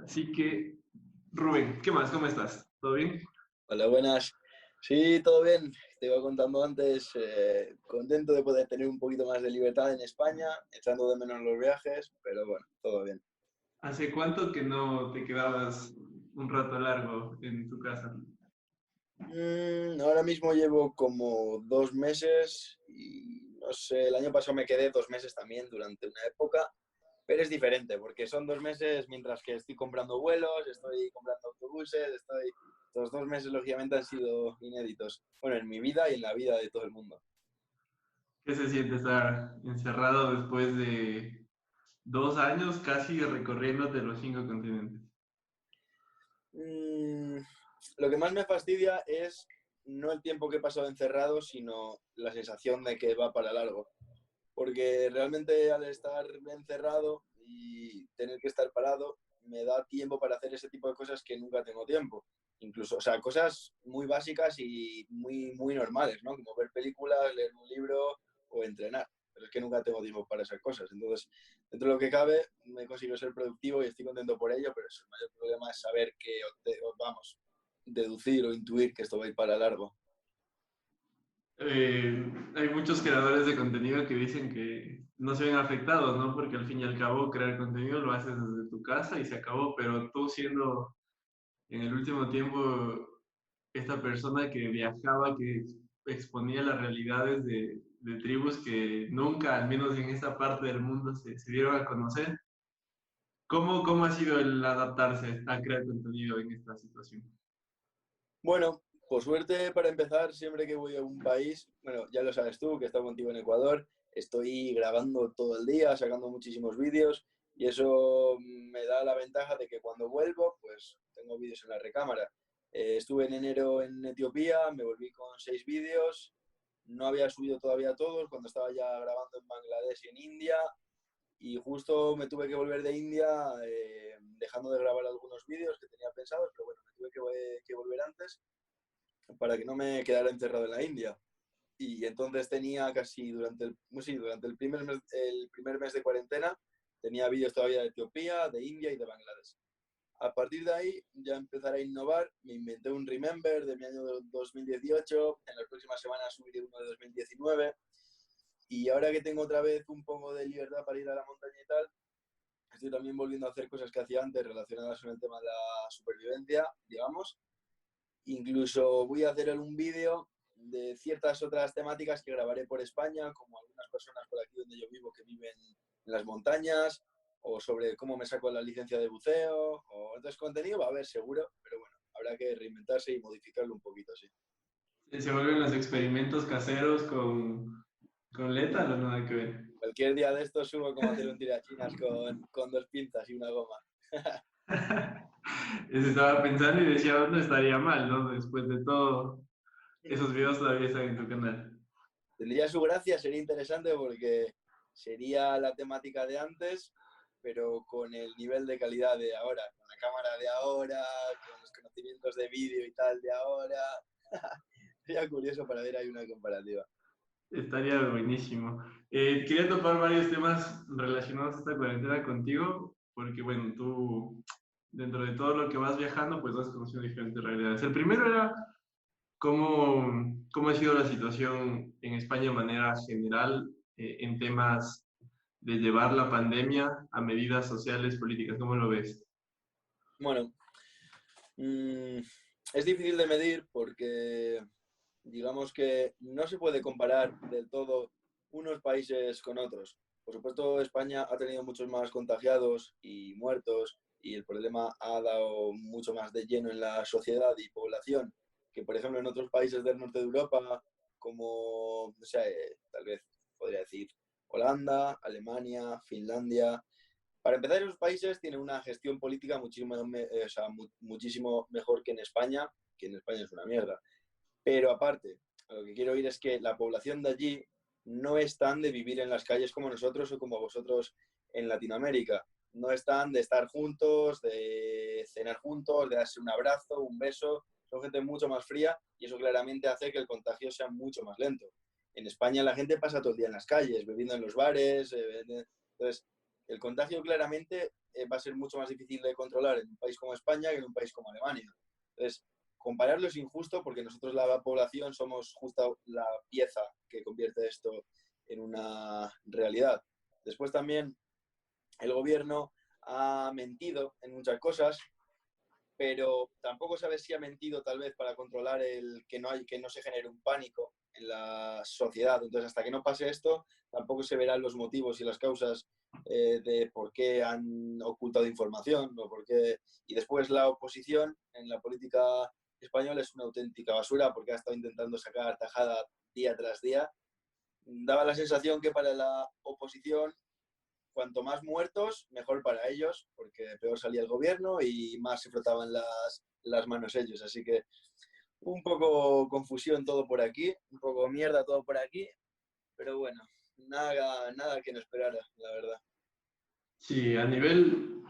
Así que, Rubén, ¿qué más? ¿Cómo estás? ¿Todo bien? Hola, buenas. Sí, todo bien. Te iba contando antes, contento de poder tener un poquito más de libertad en España, echando de menos los viajes, pero bueno, todo bien. ¿Hace cuánto que no te quedabas un rato largo en tu casa? Ahora mismo llevo como 2 meses y no sé, el año pasado me quedé 2 meses también durante una época, pero es diferente porque son 2 meses mientras que estoy comprando vuelos, estoy comprando autobuses, Estos 2 meses lógicamente han sido inéditos, bueno, en mi vida y en la vida de todo el mundo. ¿Qué se siente estar encerrado después de 2 años casi recorriéndote los 5 continentes? Mm, lo que más me fastidia es no el tiempo que he pasado encerrado, sino la sensación de que va para largo. Porque realmente al estar encerrado y tener que estar parado, me da tiempo para hacer ese tipo de cosas que nunca tengo tiempo. Incluso, o sea, cosas muy básicas y muy normales, ¿no? Como ver películas, leer un libro o entrenar. Pero es que nunca tengo tiempo para esas cosas. Entonces, dentro de lo que cabe, me consigo ser productivo y estoy contento por ello, pero el mayor problema es saber que, vamos, deducir o intuir que esto va a ir para largo. Hay muchos creadores de contenido que dicen que no se ven afectados, ¿no? Porque al fin y al cabo crear contenido lo haces desde tu casa y se acabó, pero tú siendo en el último tiempo esta persona que viajaba, que exponía las realidades de tribus que nunca, al menos en esta parte del mundo, se dieron a conocer. ¿Cómo ha sido el adaptarse a crear contenido en esta situación? Bueno, por suerte, para empezar, siempre que voy a un país, bueno, ya lo sabes tú, que he estado contigo en Ecuador, estoy grabando todo el día, sacando muchísimos vídeos y eso me da la ventaja de que cuando vuelvo, pues tengo vídeos en la recámara. Estuve en enero en Etiopía, me volví con 6 vídeos, no había subido todavía todos cuando estaba ya grabando en Bangladesh y en India y justo me tuve que volver de India dejando de grabar algunos vídeos que tenía pensados, pero bueno, me tuve que volver antes para que no me quedara encerrado en la India. Y entonces tenía casi durante el primer mes de cuarentena, tenía vídeos todavía de Etiopía, de India y de Bangladesh. A partir de ahí ya empezaré a innovar, me inventé un Remember de mi año 2018, en las próximas semanas subiré uno de 2019 y ahora que tengo otra vez un poco de libertad para ir a la montaña y tal, estoy también volviendo a hacer cosas que hacía antes relacionadas con el tema de la supervivencia, digamos. Incluso voy a hacer un vídeo de ciertas otras temáticas que grabaré por España, como algunas personas por aquí donde yo vivo que viven en las montañas, o sobre cómo me saco la licencia de buceo, o entonces contenido va a haber seguro, pero bueno, habrá que reinventarse y modificarlo un poquito, sí. ¿Se vuelven los experimentos caseros con Lethal o nada que ver? Cualquier día de estos subo cómo hacer un tirachinas con 2 pinzas y una goma. Eso estaba pensando y decía, no estaría mal, ¿no? Después de todo, esos videos todavía están en tu canal. Tendría su gracia, sería interesante porque sería la temática de antes, pero con el nivel de calidad de ahora, con la cámara de ahora, con los conocimientos de vídeo y tal de ahora. Sería curioso para ver ahí una comparativa. Estaría buenísimo. Quería topar varios temas relacionados a esta cuarentena contigo, porque bueno, tú, dentro de todo lo que vas viajando, pues vas conociendo diferentes realidades. El primero era cómo ha sido la situación en España de manera general en temas de llevar la pandemia a medidas sociales, políticas. ¿Cómo lo ves? Bueno, mmm, es difícil de medir porque digamos que no se puede comparar del todo unos países con otros. Por supuesto, España ha tenido muchos más contagiados y muertos y el problema ha dado mucho más de lleno en la sociedad y población que, por ejemplo, en otros países del norte de Europa, como, no sé, tal vez podría decir Holanda, Alemania, Finlandia. Para empezar, esos países tienen una gestión política muchísimo mejor que en España es una mierda. Pero aparte, a lo que quiero oír es que la población de allí no están de vivir en las calles como nosotros o como vosotros en Latinoamérica. No están de estar juntos, de cenar juntos, de darse un abrazo, un beso. Son gente mucho más fría y eso claramente hace que el contagio sea mucho más lento. En España la gente pasa todo el día en las calles, bebiendo en los bares. Entonces, el contagio claramente va a ser mucho más difícil de controlar en un país como España que en un país como Alemania. Entonces, compararlo es injusto porque nosotros, la población, somos justo la pieza que convierte esto en una realidad. Después también el gobierno ha mentido en muchas cosas, pero tampoco sabes si ha mentido tal vez para controlar que no se genere un pánico en la sociedad. Entonces, hasta que no pase esto, tampoco se verán los motivos y las causas de por qué han ocultado información o por qué. Y después la oposición en la política española es una auténtica basura porque ha estado intentando sacar tajada día tras día. Daba la sensación que para la oposición, cuanto más muertos, mejor para ellos, porque peor salía el gobierno y más se frotaban las manos ellos. Así que un poco confusión todo por aquí, un poco mierda todo por aquí, pero bueno, nada que no esperara, la verdad. Sí, a nivel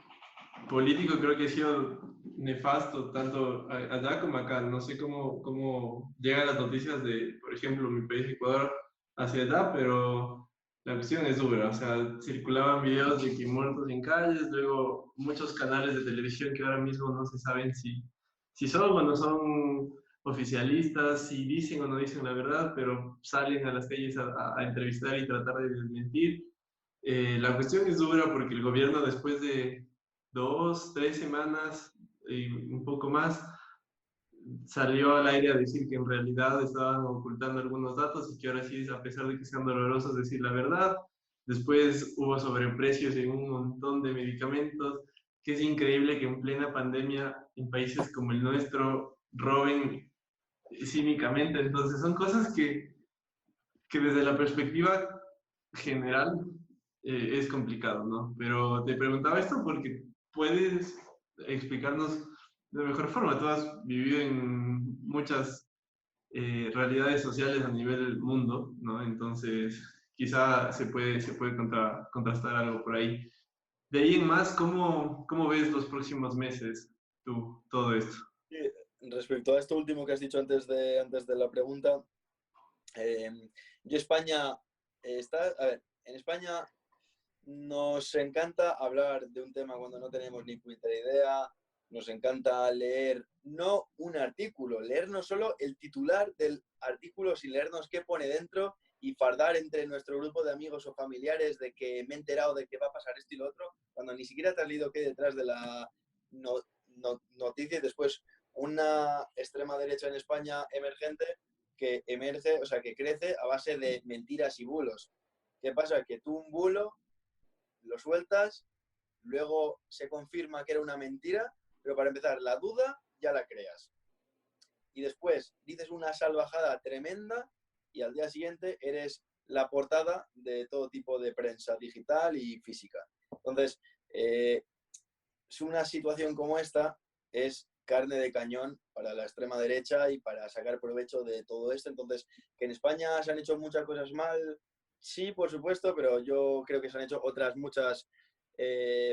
político creo que ha sido nefasto tanto allá como acá. No sé cómo llegan las noticias de, por ejemplo, mi país, Ecuador, hacia allá, pero la cuestión es dura. O sea, circulaban videos de que muertos en calles, luego muchos canales de televisión que ahora mismo no se saben si son o no son oficialistas, si dicen o no dicen la verdad, pero salen a las calles a entrevistar y tratar de desmentir. La cuestión es dura porque el gobierno después de 2, 3 semanas y un poco más salió al aire a decir que en realidad estaban ocultando algunos datos y que ahora sí, a pesar de que sean dolorosos, decir la verdad. Después hubo sobreprecios en un montón de medicamentos, que es increíble que en plena pandemia en países como el nuestro roben cínicamente. Entonces son cosas que desde la perspectiva general es complicado, ¿no? Pero te preguntaba esto porque puedes explicarnos de mejor forma. Tú has vivido en muchas realidades sociales a nivel mundo, ¿no? Entonces, quizá se puede contrastar algo por ahí. De ahí en más, ¿cómo ves los próximos meses tú, todo esto? Sí, respecto a esto último que has dicho antes de la pregunta, eh, yo España, a ver, en España nos encanta hablar de un tema cuando no tenemos ni puta idea. Nos encanta leer, no un artículo, leernos solo el titular del artículo sin leernos qué pone dentro y fardar entre nuestro grupo de amigos o familiares de que me he enterado de que va a pasar esto y lo otro, cuando ni siquiera te has leído qué hay detrás de la noticia. Y después una extrema derecha en España emergente que emerge, o sea, que crece a base de mentiras y bulos. ¿Qué pasa? Que tú un bulo lo sueltas, luego se confirma que era una mentira, pero para empezar, la duda ya la creas. Y después dices una salvajada tremenda y al día siguiente eres la portada de todo tipo de prensa digital y física. Entonces, una situación como esta es carne de cañón para la extrema derecha y para sacar provecho de todo esto. Entonces, que en España se han hecho muchas cosas mal, sí, por supuesto, pero yo creo que se han hecho otras muchas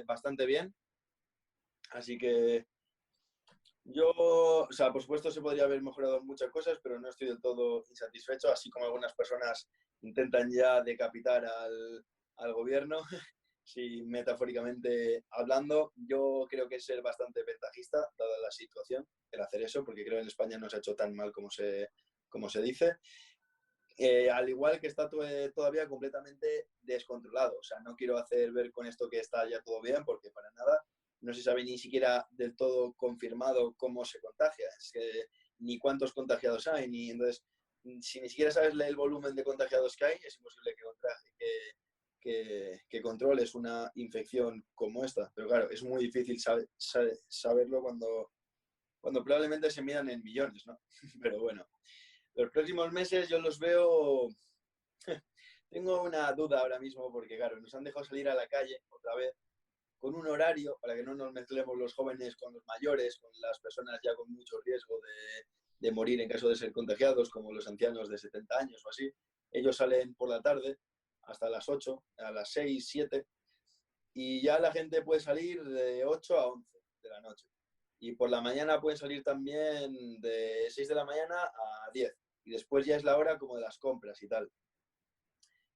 bastante bien. Así que yo, o sea, por supuesto se podría haber mejorado muchas cosas, pero no estoy del todo insatisfecho, así como algunas personas intentan ya decapitar al gobierno. Sí, metafóricamente hablando, yo creo que es ser bastante ventajista, dada la situación, el hacer eso, porque creo que en España no se ha hecho tan mal como se dice. Al igual que está todavía completamente descontrolado. O sea, no quiero hacer ver con esto que está ya todo bien, porque para nada. No se sabe ni siquiera del todo confirmado cómo se contagia. Es que ni cuántos contagiados hay, ni entonces, si ni siquiera sabes el volumen de contagiados que hay, es imposible que controles una infección como esta. Pero claro, es muy difícil saberlo cuando probablemente se midan en millones, ¿no? Pero bueno, los próximos meses yo los veo. Tengo una duda ahora mismo porque, claro, nos han dejado salir a la calle otra vez con un horario para que no nos mezclemos los jóvenes con los mayores, con las personas ya con mucho riesgo de morir en caso de ser contagiados, como los ancianos de 70 años o así. Ellos salen por la tarde hasta las 8, a las 6, 7, y ya la gente puede salir de 8 a 11 de la noche. Y por la mañana pueden salir también de 6 de la mañana a 10. Y después ya es la hora como de las compras y tal.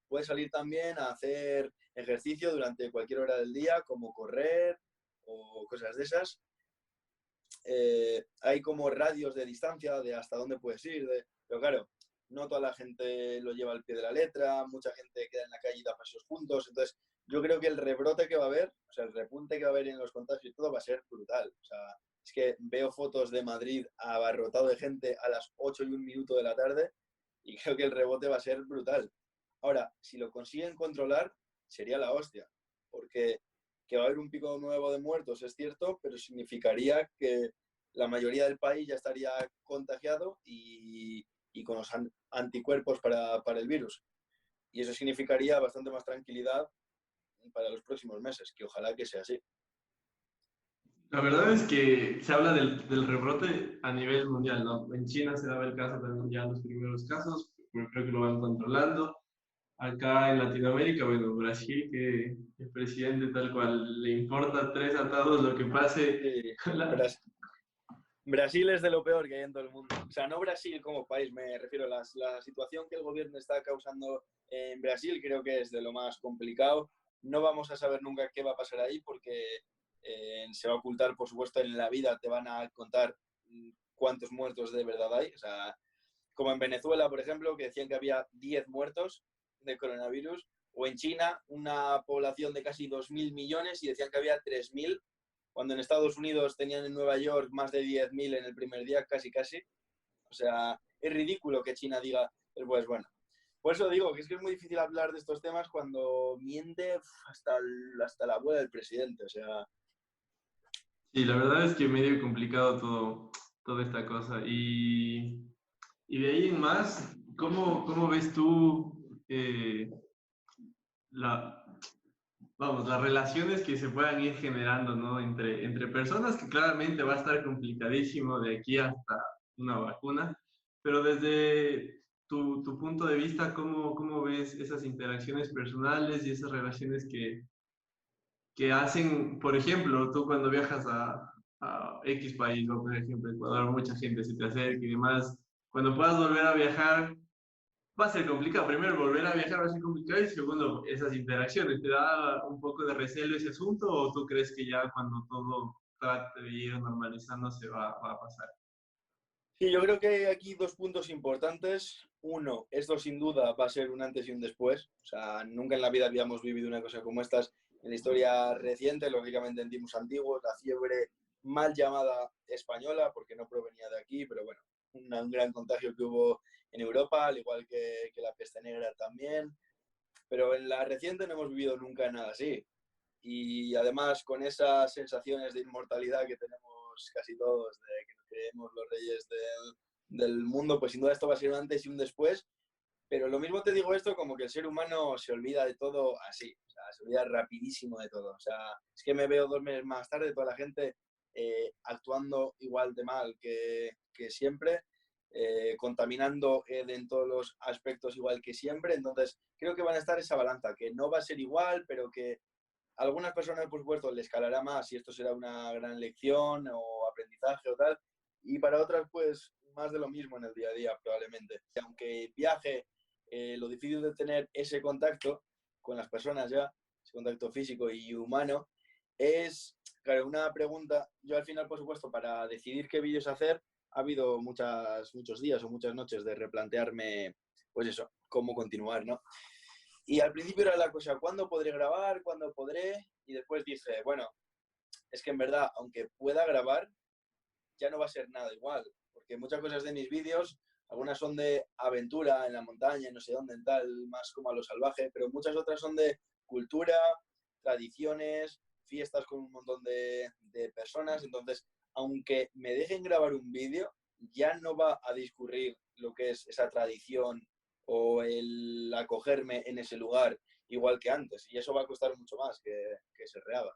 Puedes salir también a hacer ejercicio durante cualquier hora del día, como correr, cosas de esas. Hay como radios de distancia de hasta dónde puedes ir, pero claro, no toda la gente lo lleva al pie de la letra, mucha gente queda en la calle y da paseos juntos, entonces yo creo que el rebrote que va a haber, o sea, el repunte que va a haber en los contagios y todo va a ser brutal. O sea, es que veo fotos de Madrid abarrotado de gente a las 8:01 de la tarde y creo que el rebote va a ser brutal. Ahora, si lo consiguen controlar, sería la hostia, porque que va a haber un pico nuevo de muertos, es cierto, pero significaría que la mayoría del país ya estaría contagiado y con los anticuerpos para el virus. Y eso significaría bastante más tranquilidad para los próximos meses, que ojalá que sea así. La verdad es que se habla del rebrote a nivel mundial, ¿no? En China se daba el caso también ya los primeros casos, pero creo que lo van controlando. Acá en Latinoamérica, bueno, Brasil, que el presidente tal cual le importa tres atados lo que pase. Sí, La... Brasil es de lo peor que hay en todo el mundo. O sea, no Brasil como país, me refiero a la situación que el gobierno está causando en Brasil, creo que es de lo más complicado. No vamos a saber nunca qué va a pasar ahí porque se va a ocultar, por supuesto, en la vida te van a contar cuántos muertos de verdad hay. O sea, como en Venezuela, por ejemplo, que decían que había 10 muertos de coronavirus, o en China, una población de casi 2.000 millones y decían que había 3.000, cuando en Estados Unidos tenían en Nueva York más de 10.000 en el primer día, casi. O sea, es ridículo que China diga, pues bueno. Por eso digo que es muy difícil hablar de estos temas cuando miente hasta la abuela del presidente. O sea, Sí, la verdad es que medio complicado toda esta cosa. Y de ahí en más, ¿cómo ves tú la, vamos, las relaciones que se puedan ir generando, ¿no? Entre personas, que claramente va a estar complicadísimo de aquí hasta una vacuna, pero desde tu punto de vista, ¿cómo ves esas interacciones personales y esas relaciones que hacen, por ejemplo, tú cuando viajas a X país, o por ejemplo, Ecuador, mucha gente se te acerca y demás, cuando puedas volver a viajar, va a ser complicado. Primero, volver a viajar va a ser complicado y segundo, esas interacciones. ¿Te da un poco de recelo ese asunto o tú crees que ya cuando todo trate de ir normalizando se va a pasar? sí, yo creo que hay aquí dos puntos importantes. Uno, esto sin duda va a ser un antes y un después. O sea, nunca en la vida habíamos vivido una cosa como estas en la historia reciente, lógicamente en tiempos antiguos, la fiebre mal llamada española, porque no provenía de aquí, pero bueno, un gran contagio que hubo en Europa, al igual que la peste negra también. Pero en la reciente no hemos vivido nunca nada así. Y además con esas sensaciones de inmortalidad que tenemos casi todos, de que nos creemos los reyes del mundo, pues sin duda esto va a ser un antes y un después. Pero lo mismo te digo esto como que el ser humano se olvida de todo así, o sea, se olvida rapidísimo de todo. O sea, es que me veo 2 meses más tarde toda la gente actuando igual de mal que siempre, contaminando en todos los aspectos igual que siempre. Entonces, creo que van a estar esa balanza, que no va a ser igual, pero que a algunas personas, por supuesto, les calará más y esto será una gran lección o aprendizaje o tal. Y para otras, pues, más de lo mismo en el día a día, probablemente. Aunque viaje, lo difícil de tener ese contacto con las personas ya, ese contacto físico y humano, es, claro, una pregunta. Yo al final, por supuesto, para decidir qué vídeos hacer, ha habido muchos días o muchas noches de replantearme, pues eso, cómo continuar, ¿no? Y al principio era la cosa, ¿cuándo podré grabar? ¿Cuándo podré? Y después dije, bueno, es que en verdad, aunque pueda grabar, ya no va a ser nada igual, porque muchas cosas de mis vídeos, algunas son de aventura en la montaña, no sé dónde, en tal, más como a lo salvaje, pero muchas otras son de cultura, tradiciones, fiestas con un montón de personas. Entonces, aunque me dejen grabar un vídeo, ya no va a discurrir lo que es esa tradición o el acogerme en ese lugar igual que antes, y eso va a costar mucho más que se rehaga.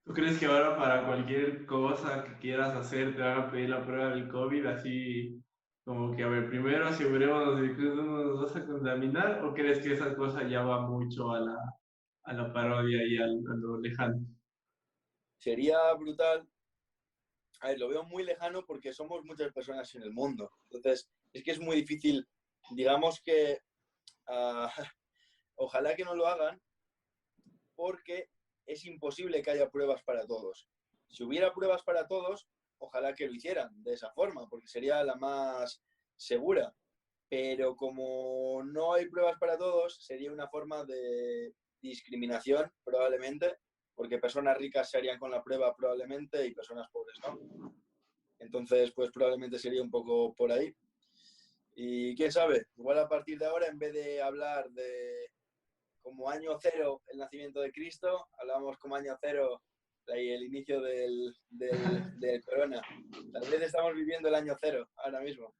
¿Tú crees que ahora para cualquier cosa que quieras hacer te van a pedir la prueba del COVID así como que, a ver, primero asegurémonos de que no nos vas a contaminar o crees que esa cosa ya va mucho a la parodia y a lo lejano? Sería brutal. A ver, lo veo muy lejano porque somos muchas personas en el mundo. Entonces, es que es muy difícil, digamos que, uh, ojalá que no lo hagan, porque es imposible que haya pruebas para todos. Si hubiera pruebas para todos, ojalá que lo hicieran de esa forma, porque sería la más segura. Pero como no hay pruebas para todos, sería una forma de discriminación probablemente, porque personas ricas se harían con la prueba probablemente y personas pobres no. Entonces, pues probablemente sería un poco por ahí. Y quién sabe, igual a partir de ahora, en vez de hablar de como año cero el nacimiento de Cristo, hablamos como año cero el inicio del corona. Tal vez estamos viviendo el año cero ahora mismo.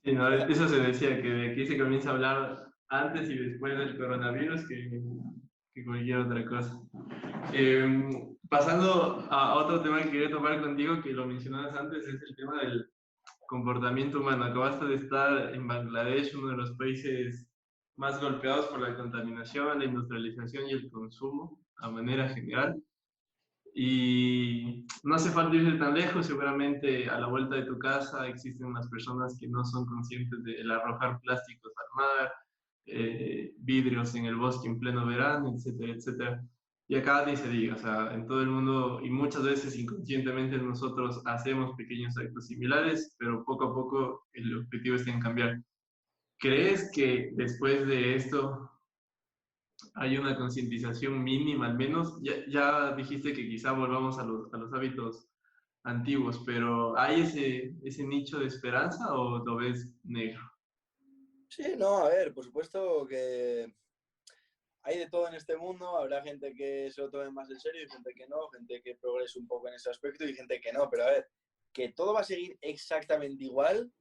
Sí, no, eso se decía, que de aquí se comienza a hablar antes y después del coronavirus que cualquier otra cosa. Pasando a otro tema que quería tomar contigo, que lo mencionabas antes, es el tema del comportamiento humano. Acabaste de estar en Bangladesh, uno de los países más golpeados por la contaminación, la industrialización y el consumo a manera general. Y no hace falta irse tan lejos, seguramente a la vuelta de tu casa existen unas personas que no son conscientes del arrojar plásticos al mar, vidrios en el bosque en pleno verano, etcétera, etcétera. Y acá ni se diga, o sea, en todo el mundo y muchas veces inconscientemente nosotros hacemos pequeños actos similares, pero poco a poco el objetivo está en cambiar. ¿Crees que después de esto hay una concientización mínima al menos? Ya dijiste que quizá volvamos a los hábitos antiguos, pero ¿hay ese nicho de esperanza o lo ves negro? Sí, no, a ver, por supuesto que hay de todo en este mundo, habrá gente que se lo tome más en serio y gente que no, gente que progrese un poco en ese aspecto y gente que no, pero a ver, que todo va a seguir exactamente igual,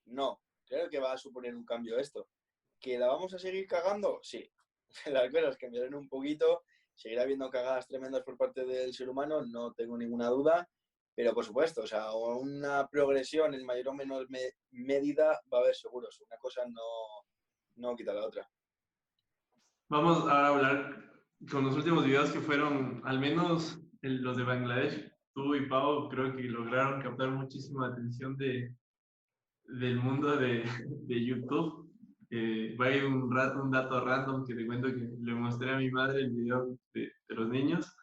no, creo que va a suponer un cambio esto. ¿Que la vamos a seguir cagando? Sí, las cosas cambiarán un poquito, seguirá habiendo cagadas tremendas por parte del ser humano, no tengo ninguna duda, pero por supuesto, o sea, una progresión en mayor o menor medida va a haber seguros, una cosa no quita la otra. Vamos ahora a hablar con los últimos videos que fueron, al menos los de Bangladesh. Tú y Pau creo que lograron captar muchísima atención del mundo de YouTube. Va a ir un dato random que te cuento que le mostré a mi madre el video de los niños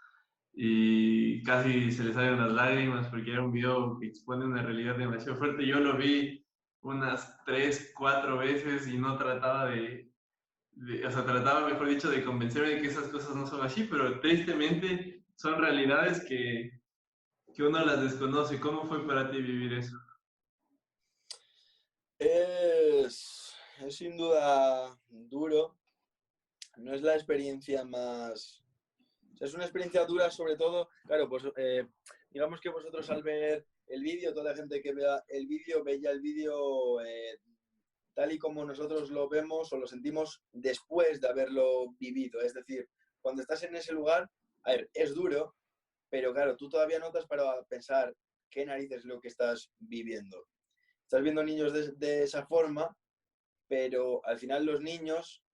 y casi se le salen las lágrimas porque era un video que expone una realidad demasiado fuerte. Yo lo vi unas 3, 4 veces y no trataba o sea, trataba, mejor dicho, de convencerme de que esas cosas no son así, pero tristemente son realidades que uno las desconoce. ¿Cómo fue para ti vivir eso? Es sin duda duro, no es la experiencia más... O sea, es una experiencia dura sobre todo, claro, pues digamos que vosotros al ver el vídeo, toda la gente que vea el vídeo, veía el vídeo tal y como nosotros lo vemos o lo sentimos después de haberlo vivido. Es decir, cuando estás en ese lugar, a ver, es duro, pero claro, tú todavía notas para pensar qué narices es lo que estás viviendo. Estás viendo niños de esa forma, pero al final los niños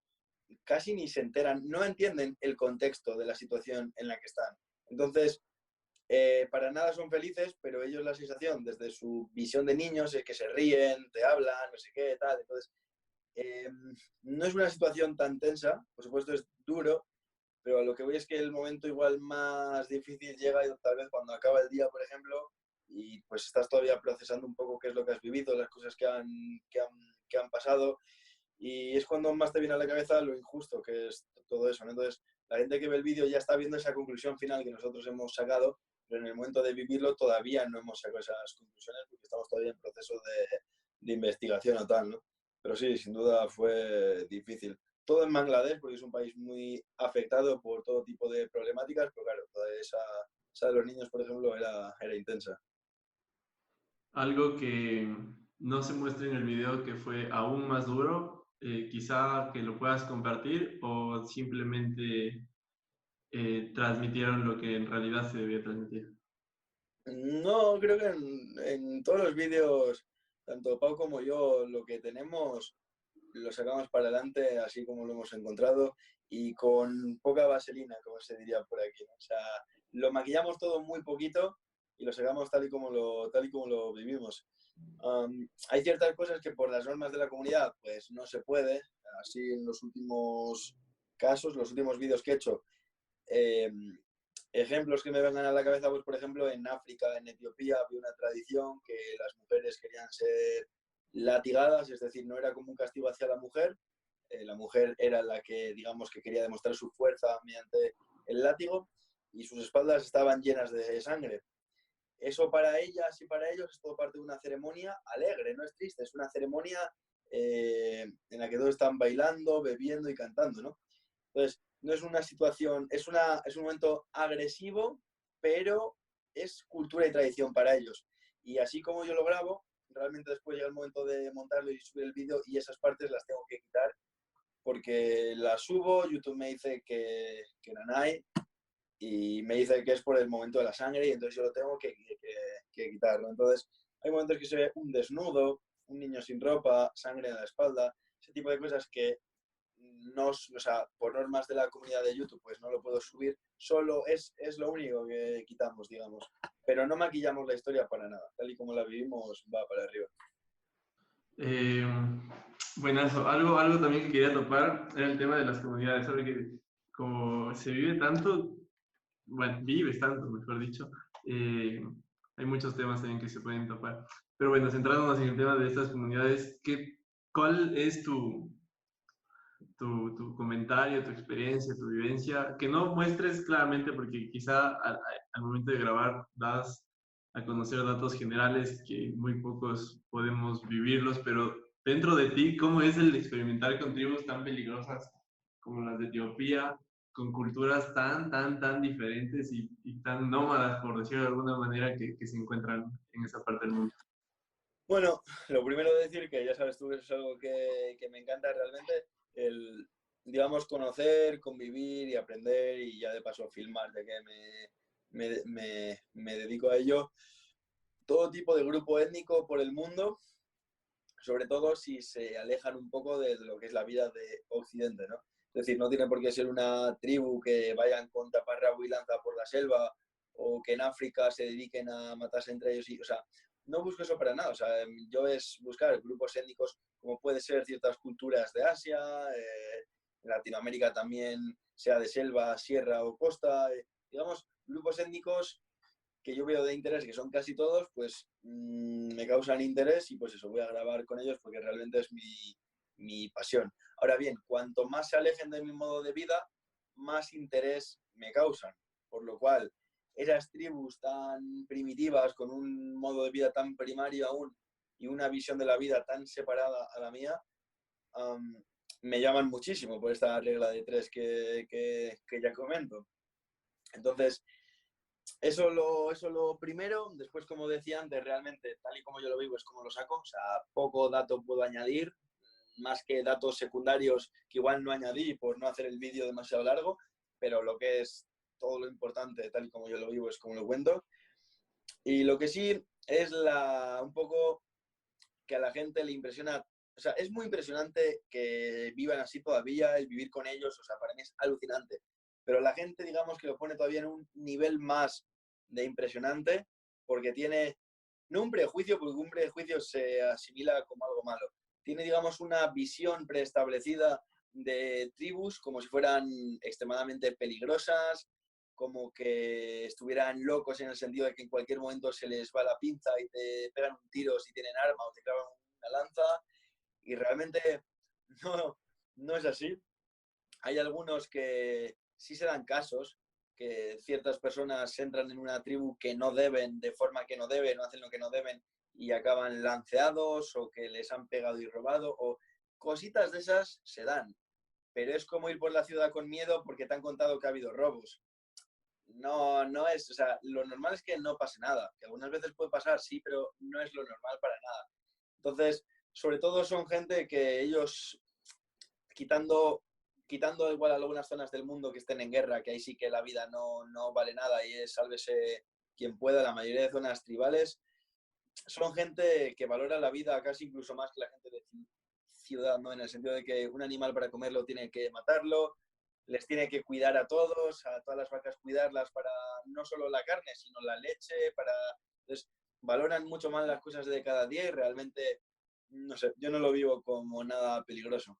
casi ni se enteran, no entienden el contexto de la situación en la que están. Entonces, para nada son felices, pero ellos la sensación desde su visión de niños es que se ríen, te hablan, no sé qué, tal. Entonces, eh, no es una situación tan tensa, por supuesto es duro, pero lo que voy es que el momento igual más difícil llega tal vez cuando acaba el día, por ejemplo, y pues estás todavía procesando un poco qué es lo que has vivido, las cosas que han pasado, y es cuando más te viene a la cabeza lo injusto que es todo eso, ¿no? Entonces, la gente que ve el vídeo ya está viendo esa conclusión final que nosotros hemos sacado, pero en el momento de vivirlo todavía no hemos sacado esas conclusiones porque estamos todavía en proceso de investigación o tal, ¿no? Pero sí, sin duda fue difícil. Todo en Bangladesh, porque es un país muy afectado por todo tipo de problemáticas, pero claro, toda esa de los niños, por ejemplo, era intensa. Algo que no se muestra en el video que fue aún más duro, quizá que lo puedas compartir o simplemente transmitieron lo que en realidad se debía transmitir. No, creo que en todos los vídeos, tanto Pau como yo, lo que tenemos lo sacamos para adelante así como lo hemos encontrado y con poca vaselina, como se diría por aquí, ¿no? O sea, lo maquillamos todo muy poquito y lo sacamos tal y como lo vivimos. Hay ciertas cosas que por las normas de la comunidad pues no se puede. Así en los últimos casos, los últimos vídeos que he hecho, eh, Ejemplos que me vengan a la cabeza, pues por ejemplo, en África, en Etiopía, había una tradición que las mujeres querían ser latigadas, es decir, no era como un castigo hacia la mujer era la que, digamos, que quería demostrar su fuerza mediante el látigo y sus espaldas estaban llenas de sangre. Eso para ellas y para ellos es todo parte de una ceremonia alegre, no es triste, es una ceremonia en la que todos están bailando, bebiendo y cantando, ¿no? Entonces, no es una situación, es un momento agresivo, pero es cultura y tradición para ellos. Y así como yo lo grabo, realmente después llega el momento de montarlo y subir el vídeo y esas partes las tengo que quitar porque las subo, YouTube me dice que no hay y me dice que es por el momento de la sangre y entonces yo lo tengo que quitarlo. Entonces, hay momentos que se ve un desnudo, un niño sin ropa, sangre en la espalda, ese tipo de cosas que no, o sea, por normas de la comunidad de YouTube, pues no lo puedo subir. Solo es lo único que quitamos, digamos. Pero no maquillamos la historia para nada. Tal y como la vivimos, va para arriba. Eh, Buenazo. Algo también que quería topar era el tema de las comunidades. Sabe que como se vive tanto, bueno, vives tanto, mejor dicho, eh, hay muchos temas también que se pueden topar. Pero bueno, centrándonos en el tema de estas comunidades, ¿cuál es tu comentario, tu experiencia, tu vivencia? Que no muestres claramente porque quizá al momento de grabar das a conocer datos generales que muy pocos podemos vivirlos, pero dentro de ti, ¿cómo es el experimentar con tribus tan peligrosas como las de Etiopía, con culturas tan diferentes y tan nómadas, por decirlo de alguna manera, que se encuentran en esa parte del mundo? Bueno, lo primero de decir que ya sabes tú que eso es algo que me encanta realmente, el, digamos, conocer, convivir y aprender y ya de paso filmar, de que me dedico a ello. Todo tipo de grupo étnico por el mundo, sobre todo si se alejan un poco de lo que es la vida de Occidente, ¿no? Es decir, no tiene por qué ser una tribu que vayan con taparrabo y lanza por la selva o que en África se dediquen a matarse entre ellos. O sea, no busco eso para nada. O sea, yo es buscar grupos étnicos como puede ser ciertas culturas de Asia, en Latinoamérica también, sea de selva, sierra o costa, digamos, grupos étnicos que yo veo de interés, que son casi todos, pues me causan interés y pues eso, voy a grabar con ellos porque realmente es mi pasión. Ahora bien, cuanto más se alejen de mi modo de vida, más interés me causan. Por lo cual, esas tribus tan primitivas, con un modo de vida tan primario aún y una visión de la vida tan separada a la mía, me llaman muchísimo por esta regla de tres que ya comento. Entonces, eso lo primero. Después, como decía antes, realmente, tal y como yo lo vivo, es como lo saco. O sea, poco dato puedo añadir, más que datos secundarios que igual no añadí por no hacer el vídeo demasiado largo, pero lo que es todo lo importante, tal y como yo lo vivo, es como lo cuento. Y lo que sí es un poco que a la gente le impresiona, o sea, es muy impresionante que vivan así todavía, el vivir con ellos, o sea, para mí es alucinante. Pero la gente, digamos, que lo pone todavía en un nivel más de impresionante, porque tiene, no un prejuicio, porque un prejuicio se asimila como algo malo. Tiene, digamos, una visión preestablecida de tribus como si fueran extremadamente peligrosas, como que estuvieran locos en el sentido de que en cualquier momento se les va la pinza y te pegan un tiro si tienen arma o te clavan una lanza. Y realmente no, no es así. Hay algunos que sí se dan casos, que ciertas personas entran en una tribu que no deben, de forma que no deben, o hacen lo que no deben y acaban lanceados o que les han pegado y robado o cositas de esas se dan. Pero es como ir por la ciudad con miedo porque te han contado que ha habido robos. No, no es, o sea, lo normal es que no pase nada, que algunas veces puede pasar, sí, pero no es lo normal para nada. Entonces, sobre todo son gente que ellos, quitando, quitando igual algunas zonas del mundo que estén en guerra, que ahí sí que la vida no vale nada y es sálvese quien pueda, la mayoría de zonas tribales, son gente que valora la vida casi incluso más que la gente de ciudad, ¿no? En el sentido de que un animal para comerlo tiene que matarlo, les tiene que cuidar a todas las vacas cuidarlas para no solo la carne, sino la leche, para... Entonces, valoran mucho más las cosas de cada día y realmente, no sé, yo no lo vivo como nada peligroso.